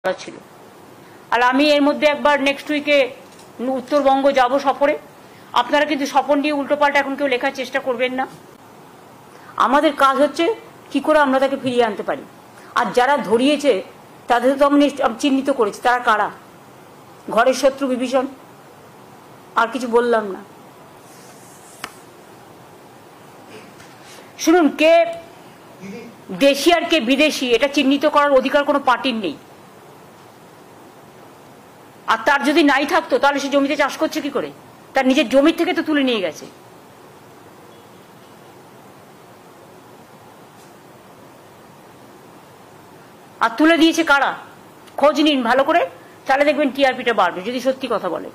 ছিল। আর আমি এর মধ্যে একবার নেক্সট উইকে উত্তরবঙ্গ যাব সফরে। আপনারা কিন্তু স্বপন নিয়ে উল্টোপাল্টা এখন কেউ লেখার চেষ্টা করবেন না। আমাদের কাজ হচ্ছে কি করে আমরা তাকে ফিরিয়ে আনতে পারি। আর যারা ধরিয়েছে তাদের তো আমি চিহ্নিত করেছি, তারা কারা। ঘরের শত্রু বিভীষণ, আর কিছু বললাম না। শুনুন, কে দেশি আর কে বিদেশি এটা চিহ্নিত করার অধিকার কোনো পার্টির নেই। আর তার যদি নাই থাকতো তাহলে সে জমিতে চাষ করছে কি করে? তার নিজের জমির থেকে তো তুলে নিয়ে গেছে। আর তুলে দিয়েছে কারা? খোঁজ নিন ভালো করে, তাহলে দেখবেন টিআরপিটা বাড়বে যদি সত্যি কথা বলে।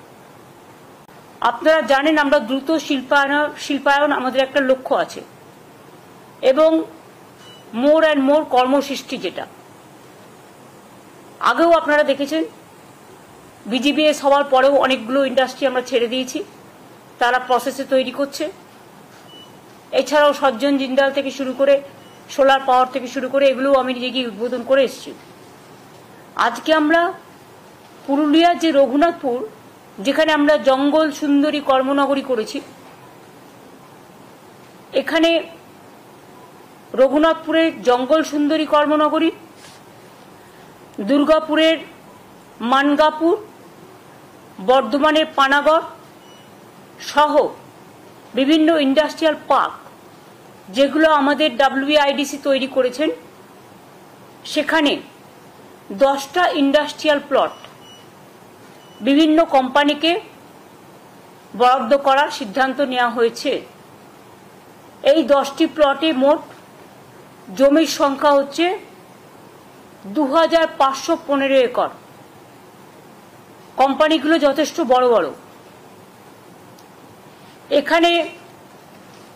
আপনারা জানেন আমরা দ্রুত শিল্পায়ন আমাদের একটা লক্ষ্য আছে, এবং মোর অ্যান্ড মোর কর্মসৃষ্টি, যেটা আগেও আপনারা দেখেছেন। বিজিবিএস হওয়ার পরেও অনেকগুলো ইন্ডাস্ট্রি আমরা ছেড়ে দিয়েছি, তারা প্রসেসে তৈরি করছে। এছাড়াও সজ্জন জিন্দাল থেকে শুরু করে সোলার পাওয়ার থেকে শুরু করে এগুলোও আমি নিজে গিয়ে উদ্বোধন করে এসেছি। আজকে আমরা পুরুলিয়ার যে রঘুনাথপুর, যেখানে আমরা জঙ্গল সুন্দরী কর্মনগরী করেছি, এখানে রঘুনাথপুরের জঙ্গল সুন্দরী কর্মনগরী, দুর্গাপুরের মানগাপুর, বর্ধমানের পানাগড় সহ বিভিন্ন ইন্ডাস্ট্রিয়াল পার্ক যেগুলো আমাদের WIDC তৈরি করেছেন, সেখানে 10টা ইন্ডাস্ট্রিয়াল প্লট বিভিন্ন কোম্পানিকে বরাদ্দ করার সিদ্ধান্ত নেওয়া হয়েছে। এই 10টি প্লটে মোট জমির সংখ্যা হচ্ছে 2515 একর। কোম্পানিগুলো যথেষ্ট বড় বড়। এখানে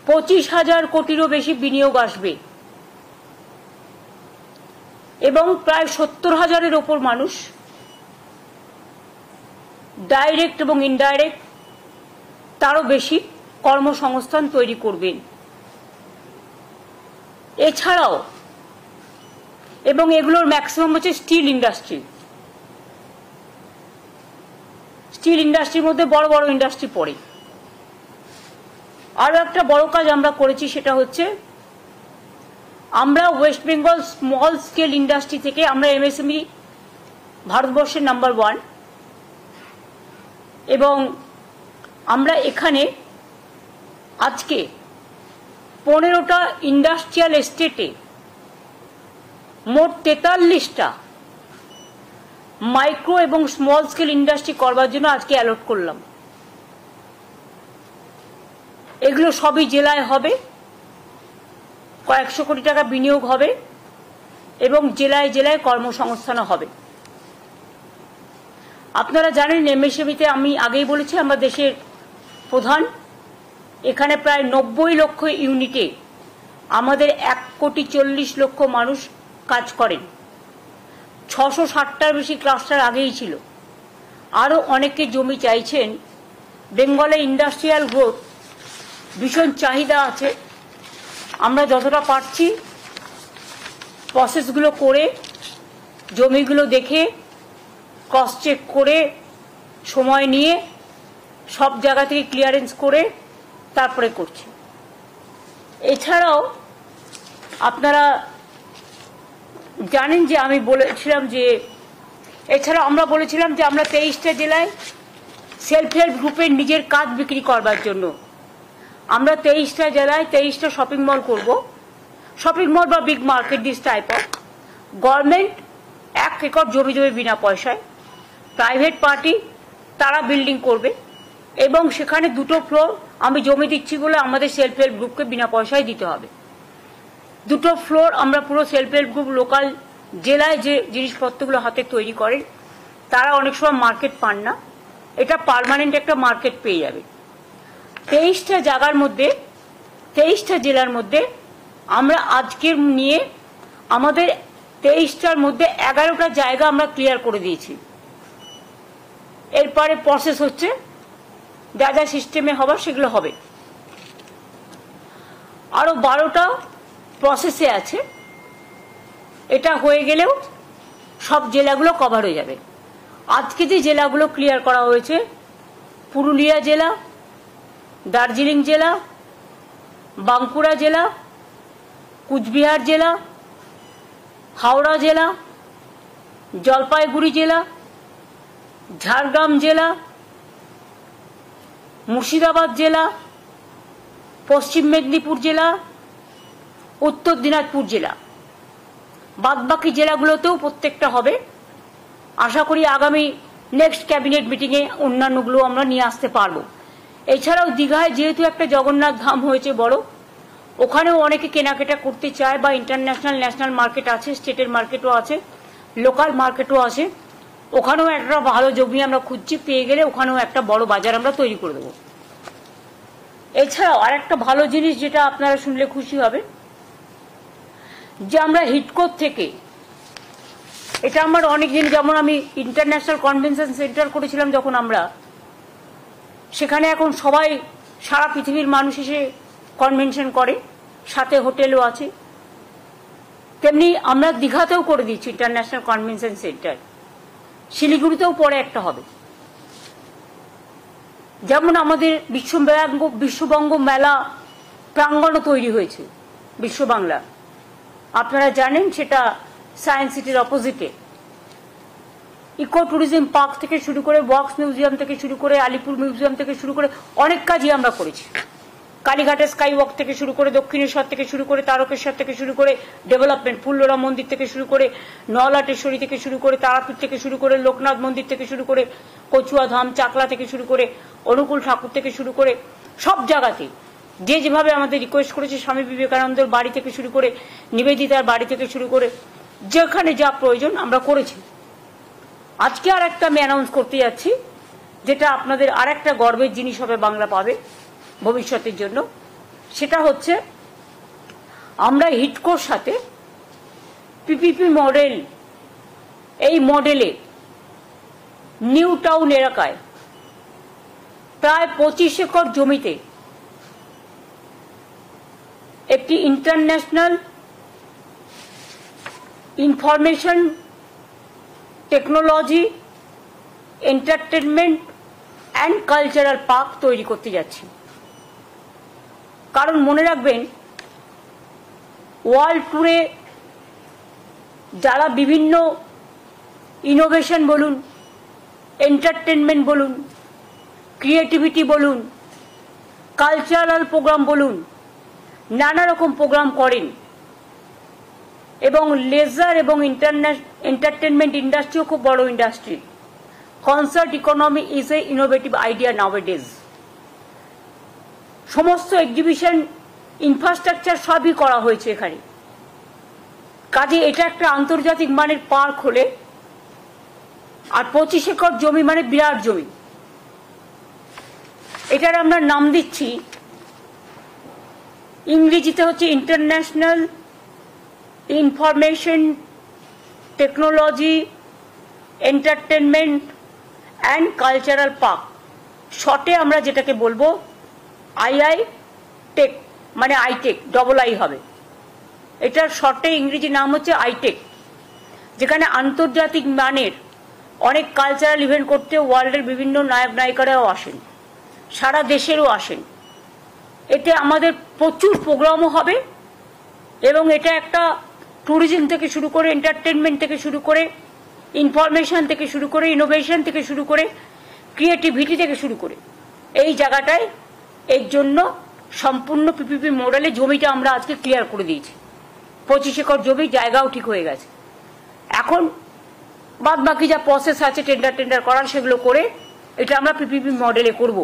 25,000 কোটিরও বেশি বিনিয়োগ আসবে, এবং প্রায় 70,000-এর ওপর মানুষ ডাইরেক্ট এবং ইনডাইরেক্ট তারও বেশি কর্মসংস্থান তৈরি করবেন। এছাড়াও, এবং এগুলোর ম্যাক্সিমাম হচ্ছে স্টিল ইন্ডাস্ট্রি। স্টিল ইন্ডাস্ট্রির মধ্যে বড় বড় ইন্ডাস্ট্রি পড়ে। আরও একটা বড় কাজ আমরা করেছি, সেটা হচ্ছে আমরা West Bengal small scale industry থেকে আমরা MSME ভারতবর্ষের নাম্বার 1, এবং আমরা এখানে আজকে 15টা ইন্ডাস্ট্রিয়াল এস্টেটে মোট 43টা মাইক্রো এবং স্মল স্কেল ইন্ডাস্ট্রি করবার জন্য আজকে অ্যালট করলাম। এগুলো সবই জেলায় হবে, কয়েকশো কোটি টাকা বিনিয়োগ হবে, এবং জেলায় জেলায় কর্মসংস্থান হবে। আপনারা জানেন MSME-তে আমি আগেই বলেছি আমরা দেশের প্রধান। এখানে প্রায় 90 লক্ষ ইউনিটে আমাদের 1,40,00,000 মানুষ কাজ করেন। 660টার বেশি ক্লাস্টার আগেই ছিল। আরও অনেকে জমি চাইছেন। বেঙ্গলে ইন্ডাস্ট্রিয়াল গ্রোথ ভীষণ চাহিদা আছে। আমরা যতটা পারছি প্রসেসগুলো করে, জমিগুলো দেখে, ক্রস চেক করে, সময় নিয়ে সব জায়গা থেকে ক্লিয়ারেন্স করে তারপরে করছি। এছাড়াও আপনারা জানেন যে আমি বলেছিলাম যে আমরা বলেছিলাম যে আমরা 23টা জেলায় সেলফ হেল্প গ্রুপের নিজের কাজ বিক্রি করবার জন্য আমরা 23টা জেলায় 23টা শপিং মল করব। শপিং মল বা big market, this type of. Government 1 acre জমি দেবে বিনা পয়সায়, প্রাইভেট পার্টি তারা বিল্ডিং করবে, এবং সেখানে 2টো ফ্লোর আমি জমি দিচ্ছি বলে আমাদের সেলফ হেল্প গ্রুপকে বিনা পয়সায় দিতে হবে। 2টো ফ্লোর আমরা পুরো সেলফ হেল্প গ্রুপ লোকাল জেলায় যে জিনিসপত্রগুলো হাতে তৈরি করেন তারা অনেক সময় মার্কেট পান না, এটা পার্মানেন্ট একটা মার্কেট পেয়ে যাবে। 23টা জায়গার মধ্যে 23টা জেলার মধ্যে আমরা আজকের নিয়ে আমাদের 23টার মধ্যে 11টা জায়গা আমরা ক্লিয়ার করে দিয়েছি। এরপরে প্রসেস হচ্ছে যা যা সিস্টেমে হবার সেগুলো হবে। আরও 12টা প্রসেসে আছে। এটা হয়ে গেলেও সব জেলাগুলো কভার হয়ে যাবে। আজকে যে জেলাগুলো ক্লিয়ার করা হয়েছে, পুরুলিয়া জেলা, দার্জিলিং জেলা, বাঁকুড়া জেলা, কুচবিহার জেলা, হাওড়া জেলা, জলপাইগুড়ি জেলা, ঝাড়গ্রাম জেলা, মুর্শিদাবাদ জেলা, পশ্চিম মেদিনীপুর জেলা, উত্তর দিনাজপুর জেলা, বাদবাকি জেলাগুলোতেও প্রত্যেকটা হবে। আশা করি আগামী নেক্সট ক্যাবিনেট মিটিংয়ে অন্যান্যগুলো আমরা নিয়ে আসতে পারবো। এছাড়াও দীঘায় যেহেতু একটা জগন্নাথ ধাম হয়েছে বড়, ওখানেও অনেকে কেনাকাটা করতে চায়, বা ইন্টারন্যাশনাল ন্যাশনাল মার্কেট আছে, স্টেটের মার্কেটও আছে, লোকাল মার্কেটও আছে। ওখানেও একটা ভালো জমি আমরা খুঁজছি, পেয়ে গেলে ওখানেও একটা বড় বাজার আমরা তৈরি করে দেবো। এছাড়াও আর একটা ভালো জিনিস যেটা আপনারা শুনলে খুশি হবে, যে আমরা হিডকোর থেকে, এটা আমার অনেক দিন, যেমন আমি ইন্টারন্যাশনাল কনভেনশন সেন্টার করেছিলাম যখন আমরা, সেখানে এখন সবাই সারা পৃথিবীর মানুষ এসে কনভেনশন করে, সাথে হোটেলও আছে। তেমনি আমরা দীঘাতেও করে দিচ্ছি ইন্টারন্যাশনাল কনভেনশন সেন্টার, শিলিগুড়িতেও পরে একটা হবে। যেমন আমাদের বিশ্ববঙ্গ মেলা প্রাঙ্গণও তৈরি হয়েছে বিশ্ব বাংলা, আপনারা জানেন, সেটা সায়েন্স সিটির অপোজিটে। ইকো ট্যুরিজম পার্ক থেকে শুরু করে, ওয়াক্স মিউজিয়াম থেকে শুরু করে, আলিপুর মিউজিয়াম থেকে শুরু করে অনেক কাজই আমরা করেছি। কালীঘাটের স্কাই ওয়াক থেকে শুরু করে, দক্ষিণেশ্বর থেকে শুরু করে, তারকেশ্বর থেকে শুরু করে ডেভেলপমেন্ট, ফুল্লরা মন্দির থেকে শুরু করে, নলাটেশ্বরী থেকে শুরু করে, তারাপীঠ থেকে শুরু করে, লোকনাথ মন্দির থেকে শুরু করে, কচুয়া ধাম, চাকলা থেকে শুরু করে, অনুকূল ঠাকুর থেকে শুরু করে, সব জায়গাতে যে যেভাবে আমাদের রিকোয়েস্ট করেছে, স্বামী বিবেকানন্দের বাড়ি থেকে শুরু করে, নিবেদিতার বাড়ি থেকে শুরু করে, যেখানে যা প্রয়োজন আমরা করেছি। আজকে আর একটা আমি অ্যানাউন্স করতে যাচ্ছি, যেটা আপনাদের আর একটা গর্বের জিনিস হবে, বাংলা পাবে ভবিষ্যতের জন্য। সেটা হচ্ছে, আমরা হিডকোর সাথে পিপিপি মডেল, এই মডেলে নিউ টাউন এলাকায় প্রায় 25 একর জমিতে একটি international information technology, entertainment and cultural park তৈরি করতে যাচ্ছি। কারণ মনে রাখবেন, ওয়ার্ল্ড ট্যুরে যারা বিভিন্ন ইনোভেশন বলুন, এন্টারটেনমেন্ট বলুন, ক্রিয়েটিভিটি বলুন, কালচারাল প্রোগ্রাম বলুন, নানা রকম প্রোগ্রাম করেন, এবং লেজার এবং এন্টারটেনমেন্ট ইন্ডাস্ট্রিও খুব বড় industry. Concert economy is a innovative idea নাওয়াডেজ। সমস্ত এক্সিবিশন, ইনফ্রাস্ট্রাকচার সবই করা হয়েছে এখানে। কাজে এটা একটা আন্তর্জাতিক মানের পার্ক হলে, আর 25 একর জমি মানে বিরাট জমি। এটার আমরা নাম দিচ্ছি, ইংরেজিতে হচ্ছে international information technology entertainment and cultural park, শর্টে আমরা যেটাকে বলবো আইআই টেক, মানে আইটেক, ডবল আই হবে। এটার শর্টে ইংরেজি নাম হচ্ছে আইটেক, যেখানে আন্তর্জাতিক মানের অনেক কালচারাল ইভেন্ট করতে ওয়ার্ল্ডের বিভিন্ন নায়ক নায়িকারাও আসেন, সারা দেশেরও আসেন। এতে আমাদের প্রচুর প্রোগ্রামও হবে, এবং এটা একটা ট্যুরিজম থেকে শুরু করে, এন্টারটেনমেন্ট থেকে শুরু করে, ইনফরমেশন থেকে শুরু করে, ইনোভেশন থেকে শুরু করে, ক্রিয়েটিভিটি থেকে শুরু করে, এই জায়গাটায় এর জন্য সম্পূর্ণ পিপিপি মডেলে জমিটা আমরা আজকে ক্লিয়ার করে দিয়েছি। 25 একর জমি, জায়গাও ঠিক হয়ে গেছে। এখন বাদ বাকি যা প্রসেস আছে টেন্ডার করার, সেগুলো করে এটা আমরা পিপিপি মডেলে করব।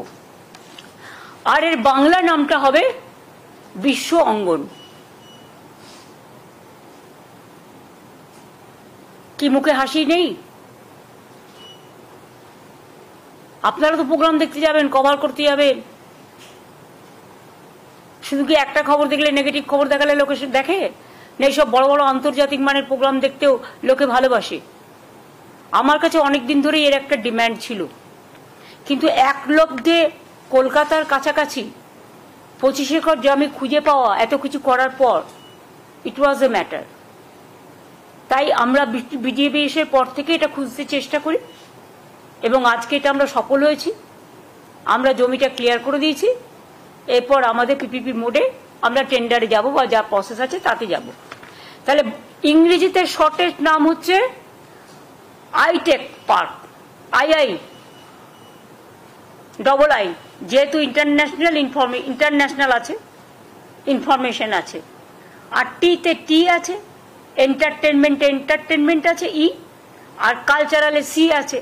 আর এর বাংলা নামটা হবে বিশ্ব অঙ্গন। কি মুখে হাসি নেই? আপনারা তো প্রোগ্রাম দেখতে যাবেন, কভার করতে যাবেন, শুধু কি একটা খবর দেখলে, নেগেটিভ খবর দেখালে লোকে দেখে না? এইসব বড় বড় আন্তর্জাতিক মানের প্রোগ্রাম দেখতেও লোকে ভালোবাসে। আমার কাছে অনেকদিন ধরেই এর একটা ডিম্যান্ড ছিল, কিন্তু এক লব্ধে কলকাতার কাছাকাছি 25 একর জমি খুঁজে পাওয়া, এত কিছু করার পর, ইট ওয়াজ এ ম্যাটার। তাই আমরা বিজেপি এসের পর থেকে এটা খুঁজতে চেষ্টা করি এবং আজকে এটা আমরা সফল হয়েছি। আমরা জমিটা ক্লিয়ার করে দিয়েছি, এরপর আমাদের পিপিপি মোডে আমরা টেন্ডারে যাব বা যা প্রসেস আছে তাতে যাব। তাহলে ইংরেজিতে শর্টেস্ট নাম হচ্ছে আইটেক পার্ক, আইআই ডবল আই, যেহেতু ইন্টারন্যাশনাল আছে, ইনফরমেশন আছে, আর টিতে টি আছে, এন্টারটেনমেন্ট আছে ই, আর কালচারালে সি আছে।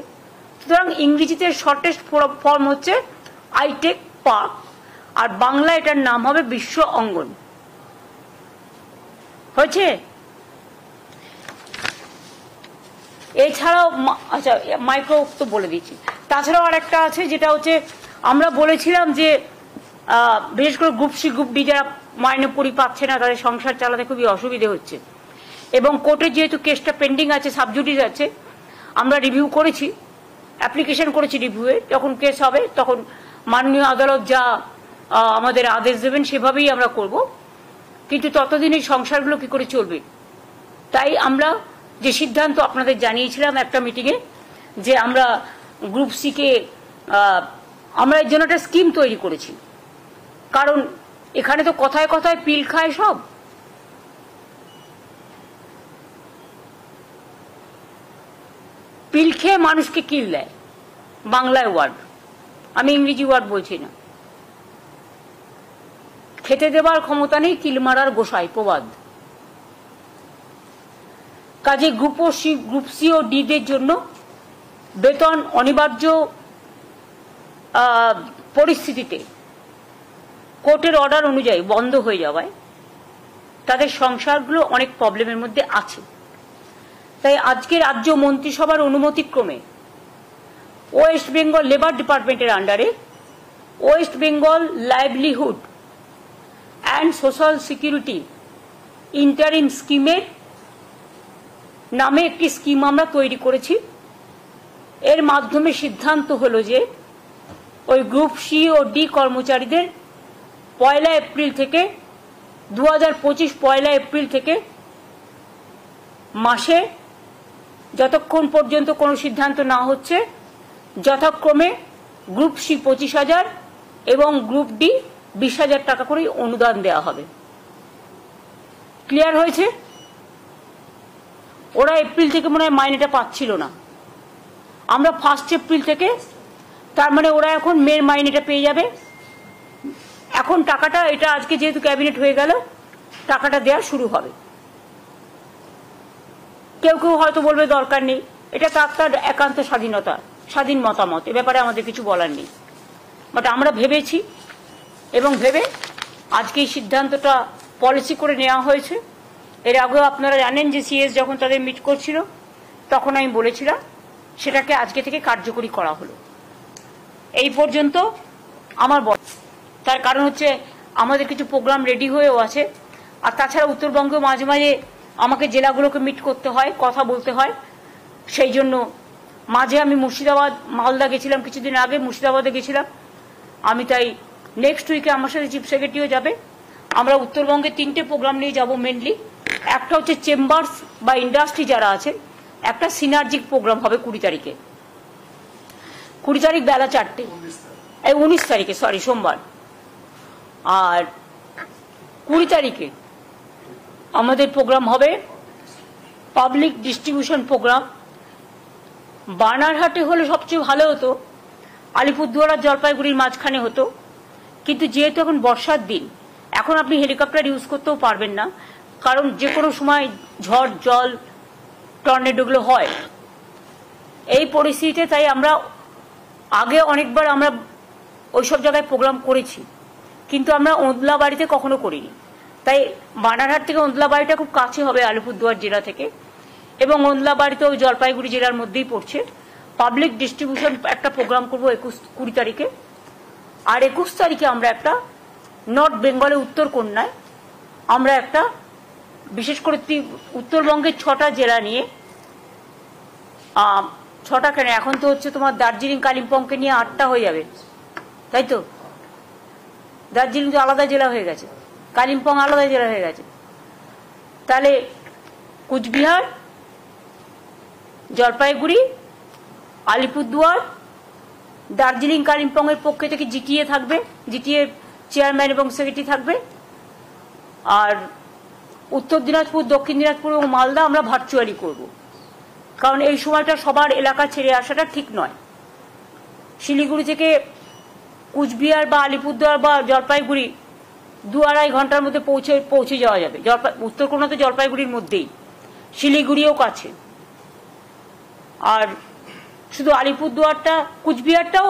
সুতরাং ইংরেজিতে শর্টেস্ট ফর্ম হচ্ছে আইটেক পার্ক, আর বাংলা এটার নাম হবে বিশ্ব অঙ্গন। হয়েছে? এছাড়াও আচ্ছা মাইক্রো তো বলে দিচ্ছি, তাছাড়াও আর একটা আছে যেটা হচ্ছে আমরা বলেছিলাম যে বিশেষ করে গ্রুপ সি গ্রুপ ডি যারা মাইনে পাচ্ছে না তাদের সংসার চালাতে খুবই অসুবিধে হচ্ছে, এবং কোর্টে যেহেতু কেসটা পেন্ডিং আছে, সাবজুডিস আছে, আমরা রিভিউ করেছি, অ্যাপ্লিকেশন করেছি রিভিউয়ে, যখন কেস হবে তখন মাননীয় আদালত যা আমাদের আদেশ দেবেন সেভাবেই আমরা করব, কিন্তু ততদিন এই সংসারগুলো কি করে চলবে। তাই আমরা যে সিদ্ধান্ত আপনাদের জানিয়েছিলাম একটা মিটিংয়ে, যে আমরা গ্রুপ সিকে আমরা এর জন্য একটা স্কিম তৈরি করেছি, কারণ এখানে তো কথায় কথায় পিল খায় সব। পিল খেয়ে মানুষকে কিল দেয়, বাংলায় ওয়ার্ড, আমি ইংরেজি ওয়ার্ড বলছি না। খেতে দেবার ক্ষমতা নেই, কিল মারার গোসাই, প্রবাদ। কাজে গ্রুপ সি ও ডিদের জন্য বেতন অনিবার্য পরিস্থিতিতে কোর্টের অর্ডার অনুযায়ী বন্ধ হয়ে যাওয়ায় তাদের সংসারগুলো অনেক প্রবলেমের মধ্যে আছে। তাই আজকে রাজ্য মন্ত্রিসভার অনুমতিক্রমে ওয়েস্ট বেঙ্গল লেবার ডিপার্টমেন্টের আন্ডারে West Bengal livelihood and social security interim স্কিমের নামে একটি স্কিম আমরা তৈরি করেছি। এর মাধ্যমে সিদ্ধান্ত হলো যে ওই গ্রুপ সি ও ডি কর্মচারীদের 1 এপ্রিল থেকে 2025 1 এপ্রিল থেকে মাসে যতক্ষণ পর্যন্ত কোনো সিদ্ধান্ত না হচ্ছে যথাক্রমে গ্রুপ সি 25,000 এবং গ্রুপ ডি 20,000 টাকা করে অনুদান দেওয়া হবে। ক্লিয়ার হয়েছে? ওরা এপ্রিল থেকে মনে হয় মাইনেটা পাচ্ছিল না, আমরা 1 এপ্রিল থেকে, তার মানে ওরা এখন মের মাইনেটা পেয়ে যাবে। এখন টাকাটা, এটা আজকে যেহেতু ক্যাবিনেট হয়ে গেল, টাকাটা দেওয়া শুরু হবে। কেউ কেউ হয়তো বলবে দরকার নেই, এটা তার একান্ত স্বাধীনতা, স্বাধীন মতামত, এ ব্যাপারে আমাদের কিছু বলার নেই। বাট আমরা ভেবেছি এবং ভেবে আজকে এই সিদ্ধান্তটা পলিসি করে নেওয়া হয়েছে। এর আগেও আপনারা জানেন যে সিএস যখন তাদের মিট করছিল তখন আমি বলেছিলাম সেটাকে আজকে থেকে কার্যকরী করা হলো। এই পর্যন্ত আমার বল, তার কারণ হচ্ছে আমাদের কিছু প্রোগ্রাম রেডি হয়েও আছে, আর তাছাড়া উত্তরবঙ্গে মাঝে মাঝে আমাকে জেলাগুলোকে মিট করতে হয়, কথা বলতে হয়, সেই জন্য মাঝে আমি মুর্শিদাবাদ মালদা গেছিলাম, কিছুদিন আগে মুর্শিদাবাদে গেছিলাম আমি। তাই নেক্সট উইকে আমার সাথে চিফ সেক্রেটারিও যাবে। আমরা উত্তরবঙ্গে 3টে প্রোগ্রাম নিয়ে যাব মেনলি। একটা হচ্ছে চেম্বার্স বা ইন্ডাস্ট্রি যারা আছে, একটা সিনার্জিক প্রোগ্রাম হবে 20 তারিখে, 20 তারিখ বেলা 4টে, এই 19 তারিখে সরি সোমবার, আর 20 তারিখে আমাদের প্রোগ্রাম হবে পাবলিক ডিস্ট্রিবিউশন প্রোগ্রাম। বানারহাটে হলে সবচেয়ে ভালো হতো, আলিপুরদুয়ার আর জলপাইগুড়ির মাঝখানে হতো, কিন্তু যেহেতু এখন বর্ষার দিন, এখন আপনি হেলিকপ্টার ইউজ করতেও পারবেন না, কারণ যে কোনো সময় ঝড় জল টর্নেডোগুলো হয় এই পরিস্থিতিতে। তাই আমরা আগে অনেকবার আমরা ওইসব জায়গায় প্রোগ্রাম করেছি, কিন্তু আমরা ওদলাবাড়িতে কখনো করিনি। তাই বানারহাট থেকে ওদলাবাড়িটা খুব কাছে হবে আলিপুরদুয়ার জেলা থেকে, এবং ওদলাবাড়িতেও জলপাইগুড়ি জেলার মধ্যেই পড়ছে। পাবলিক ডিস্ট্রিবিউশন একটা প্রোগ্রাম করবো 20 তারিখে, আর 21 তারিখে আমরা একটা নর্থ বেঙ্গলে উত্তরকন্যায় আমরা একটা বিশেষ করে উত্তরবঙ্গের 6টা জেলা নিয়ে, 6টা কেন, এখন তো হচ্ছে তোমার দার্জিলিং কালিম্পংকে নিয়ে 8টা হয়ে যাবে, তাই তো? দার্জিলিং তো আলাদা জেলা হয়ে গেছে, কালিম্পং আলাদা জেলা হয়ে গেছে। তাহলে কুচবিহার জলপাইগুড়ি, আলিপুরদুয়ার, দার্জিলিং, কালিম্পং এর পক্ষে থেকে জিটিএ থাকবে, জিটিএ চেয়ারম্যান এবং সেক্রেটারি থাকবে। আর উত্তর দিনাজপুর, দক্ষিণ দিনাজপুর এবং মালদা আমরা ভার্চুয়ালি করব, কারণ এই সময়টা সবার এলাকা ছেড়ে আসাটা ঠিক নয়। শিলিগুড়ি থেকে কুচবিহার বা আলিপুরদুয়ার বা জলপাইগুড়ি 2-2.5 ঘন্টার মধ্যে পৌঁছে যাওয়া যাবে। উত্তরকোনা তো জলপাইগুড়ির মধ্যেই, শিলিগুড়িও কাছে। আর শুধু আলিপুরদুয়ারটা, কুচবিহারটাও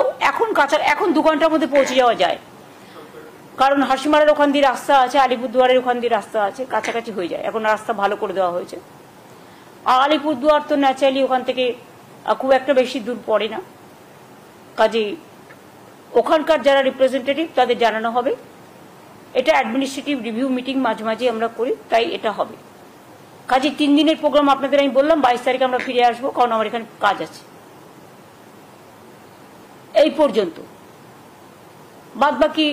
এখন 2 ঘন্টার মধ্যে পৌঁছে যাওয়া যায়, কারণ হাসিমারার ওখান দিয়ে রাস্তা আছে, আলিপুরদুয়ারের ওখান দিয়ে রাস্তা আছে, কাছাকাছি হয়ে যায়। এখন রাস্তা ভালো করে দেওয়া হয়েছে। আর আলিপুরদুয়ার তো ন্যাচারালি ওখান থেকে খুব একটা বেশি দূর পড়ে না, কাজেই ওখানকার যারা রিপ্রেজেন্টেটিভ তাদের জানানো হবে। এটা অ্যাডমিনিস্ট্রেটিভ রিভিউ মিটিং মাঝে মাঝে আমরা করি, তাই এটা হবে। কাজে 3 দিনের প্রোগ্রাম আপনাদের আমি বললাম। 22 তারিখে আমরা ফিরে আসবো, কারণ আমার এখানে কাজ আছে। এই পর্যন্ত। বাদ বাকি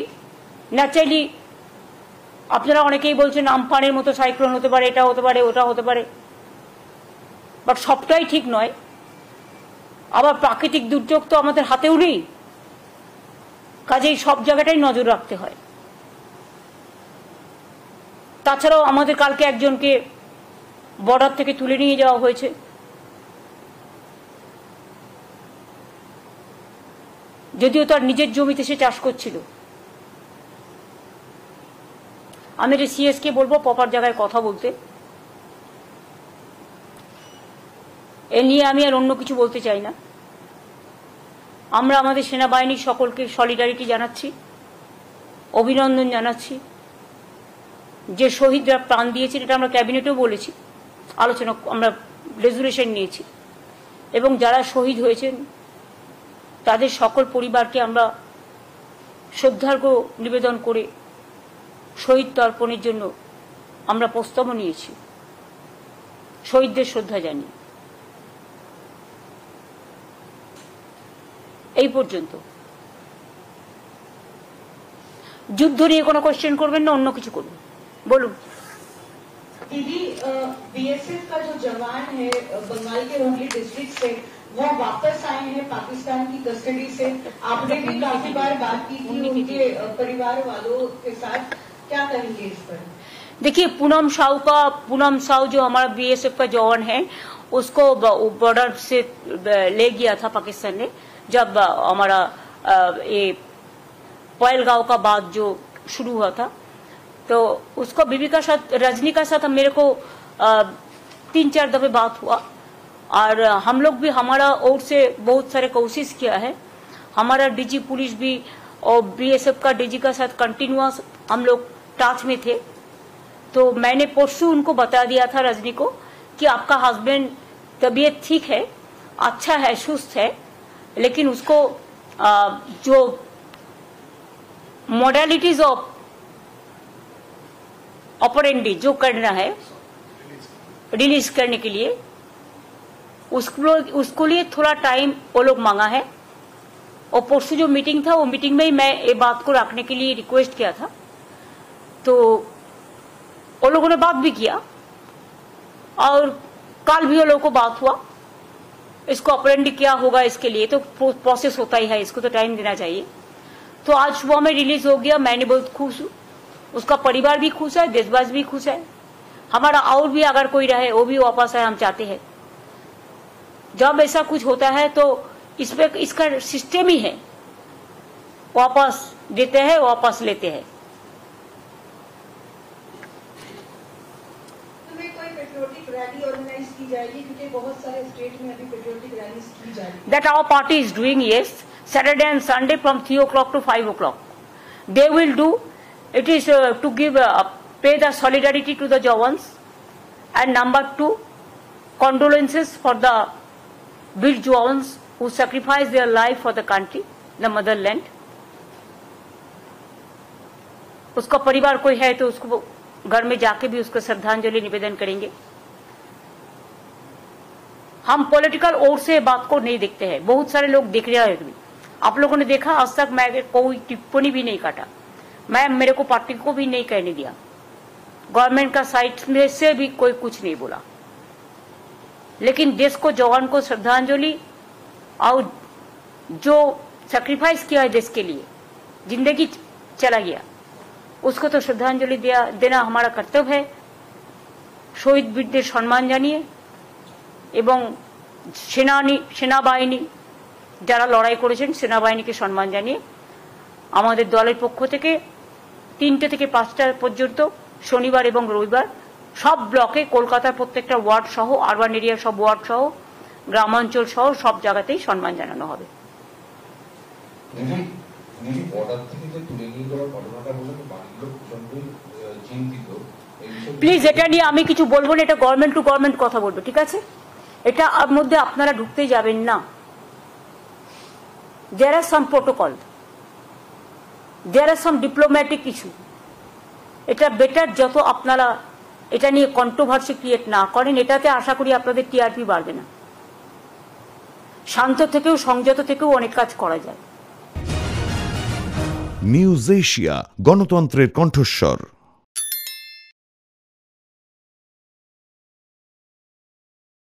ন্যাচারালি আপনারা অনেকেই বলছেন আমফানের মতো সাইক্লোন হতে পারে, এটা হতে পারে, ওটা হতে পারে, বাট সবটাই ঠিক নয়। আবার প্রাকৃতিক দুর্যোগ তো আমাদের হাতেও নেই, কাজেই সব জায়গাটাই নজর রাখতে হয়। তাছাড়াও আমাদের কালকে একজনকে বর্ডার থেকে তুলে নিয়ে যাওয়া হয়েছে। যদিও তার নিজের জমিতে সে চাষ করছিল। আমি এটা সিএসকে বলবো প্রপার জায়গায় কথা বলতে। এ নিয়ে আমি আর অন্য কিছু বলতে চাই না। আমরা আমাদের সেনাবাহিনীর সকলকে সলিডারিটি জানাচ্ছি, অভিনন্দন জানাচ্ছি। যে শহীদরা প্রাণ দিয়েছেন, এটা আমরা ক্যাবিনেটেও বলেছি, আলোচনা আমরা রেজুলেশন নিয়েছি, এবং যারা শহীদ হয়েছেন তাদের সকল পরিবারকে আমরা শ্রদ্ধার্ঘ্য নিবেদন করে শহীদ তর্পণের জন্য আমরা প্রস্তাবও নিয়েছি, শহীদদের শ্রদ্ধা জানিয়ে। এই পর্যন্ত। যুদ্ধ নিয়ে কোনো কোশ্চেন করবেন না, অন্য কিছু করবেন, বলুন। दीदी, बीएसएफ का जो जवान है बंगाल के हुगली डिस्ट्रिक्ट से, वो वापस आए हैं पाकिस्तान की कस्टडी से। आपने भी काफी बार बात की थी उनके परिवार वालों के साथ, क्या करेंगे इस पर? देखिए, पूनम साहू जो हमारा बीएसएफ का जवान है, उसको बॉर्डर से ले गया था पाकिस्तान ने, जब हमारा ये पहलगांव का बाद जो शुरू हुआ था। तो उसको बीबी का साथ, रजनी का साथ मेरे को 3-4 दफे बात हुआ, और हम लोग भी हमारा ओर से बहुत सारे कोशिश किया है। हमारा डीजी पुलिस भी और बीएसएफ का डीजी का साथ कंटिन्यूअस हम लोग टच में थे। तो मैंने परसों उनको बता दिया था, रजनी को, कि आपका हस्बैंड तबीयत ठीक है, अच्छा है, सुस्त है, लेकिन उसको जो मॉडलिटीज ऑफ ऑपरेंडी जो करना है रिलीज करने के लिए, उसको लिए थोड़ा टाइम वो लोग मांगा है। और परसों जो मीटिंग था, वो मीटिंग में ही मैं ये बात को रखने के लिए रिक्वेस्ट किया था। तो वो लोगों ने बात भी किया, और कल भी वो लोगों को बात हुआ। इसको ऑपरेंडी क्या होगा इसके लिए तो प्रोसेस होता ही है, इसको तो टाइम देना चाहिए। तो आज सुबह में रिलीज हो गया, मैंने बहुत खुश हूँ, उसका परिवार भी खुश है, देशवासी भी खुश है। हमारा और भी अगर कोई रहे वो भी वापस आए, हम चाहते हैं। जब ऐसा कुछ होता है तो इसमें इसका सिस्टम ही है, वापस देते हैं, वापस लेते हैं। रैली ऑर्गेनाइज की जाएगी, क्योंकि बहुत सारे स्टेट में अभी पेट्रियोटिक रैलीज की जा रही है। That our party is doing, yes, Saturday and Sunday from 3 o'clock to 5 o'clock. They will do. It is to give pay the solidarity to the Jawans, and number 2, condolences for the brave Jawans who sacrificed their life for the country, the motherland. उसका परिवार कोई है तो उसको घर में जाके भी उसको श्रद्धांजलि निवेदन करेंगे। हम पॉलिटिकल ओर से बात को नहीं देखते हैं, बहुत सारे लोग देख रहे हैं। आप लोगों ने देखा, आज तक मैं कोई टिप्पणी भी नहीं काटा, मेरे को पार्टी को भी नहीं कहने दिया, गवर्नमेंट का साइड में से भी कोई कुछ नहीं बोला। लेकिन देश को, जवान को श्रद्धांजलि और जो सैक्रिफाइस किया है देश के लिए, जिंदगी चला गया, उसको तो श्रद्धांजलि देना हमारा कर्तव्य है। शहीद वीरদের সম্মান জানিয়ে এবং সেনাবাহিনী যারা লড়াই করেছেন সেনাবাহিনীকে সম্মান জানিয়ে আমাদের দলের পক্ষ থেকে 3টে থেকে 5টা পর্যন্ত শনিবার এবং রবিবার সব ব্লকে, কলকাতার প্রত্যেকটা ওয়ার্ড সহ, আরবান এরিয়ার সব ওয়ার্ড সহ, গ্রামাঞ্চল সহ সব জায়গাতেই সম্মান জানানো হবে। প্লিজ এটা নিয়ে আমি কিছু বলবো না, এটা গভর্নমেন্ট টু গভর্নমেন্ট কথা বলবো, ঠিক আছে? এটা মধ্যে আপনারা ঢুকতে যাবেন না। দেয়ার আর সাম প্রোটোকল, দেয়ার আর সাম ডিপ্লোম্যাটিক ইস্যু। এটা বেটার যত আপনারা এটা নিয়ে কন্ট্রোভার্সি ক্রিয়েট না করেন, এটাতে আশা করি আপনাদের টিআরপি বাড়বে না। শান্ত থেকেও, সংযত থেকেও অনেক কাজ করা যায়। নিউজ এশিয়া, গণতন্ত্রের কণ্ঠস্বর।